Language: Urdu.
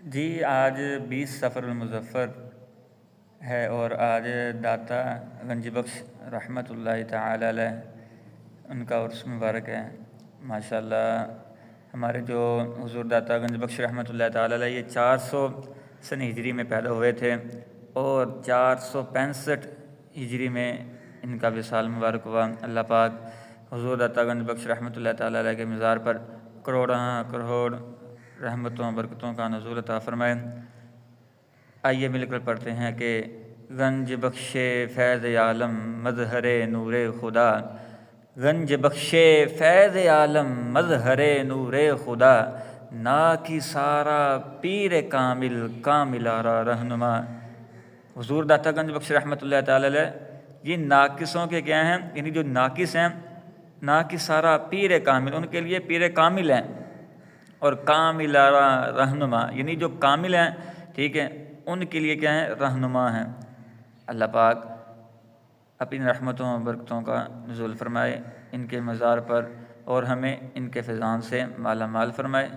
جی آج 20 صفر المظفر ہے اور آج داتا گنج بخش رحمۃ اللہ تعالی علیہ ان کا عرس مبارک ہے۔ ماشاءاللہ ہمارے جو حضور داتا گنج بخش رحمۃ اللہ تعالی علیہ یہ 400 سن ہجری میں پیدا ہوئے تھے اور 465 ہجری میں ان کا وصال مبارک ہوا۔ اللہ پاک حضور داتا گنج بخش رحمۃ اللہ تعالی علیہ کے مزار پر کروڑاں کروڑ رحمتوں برکتوں کا نزول عطا فرمائے۔ آئیے مل کر پڑھتے ہیں کہ گنج بخش فیض عالم مظہر نور خدا، گنج بخش فیض عالم مظہر نور خدا، نا کی سارا پیر کامل کامل آرا رہنما۔ حضور داتا گنج بخش رحمۃ اللہ تعالی علیہ یہ ناقصوں کے کیا ہیں، یعنی جو ناقص ہیں، نا کی سارا پیر کامل، ان کے لیے پیر کامل ہیں، اور کامل آرا رہنما یعنی جو کامل ہیں، ٹھیک ہے، ان کے لیے کیا ہیں، رہنما ہیں۔ اللہ پاک اپنی رحمتوں و برکتوں کا نزول فرمائے ان کے مزار پر، اور ہمیں ان کے فیضان سے مالا مال فرمائے۔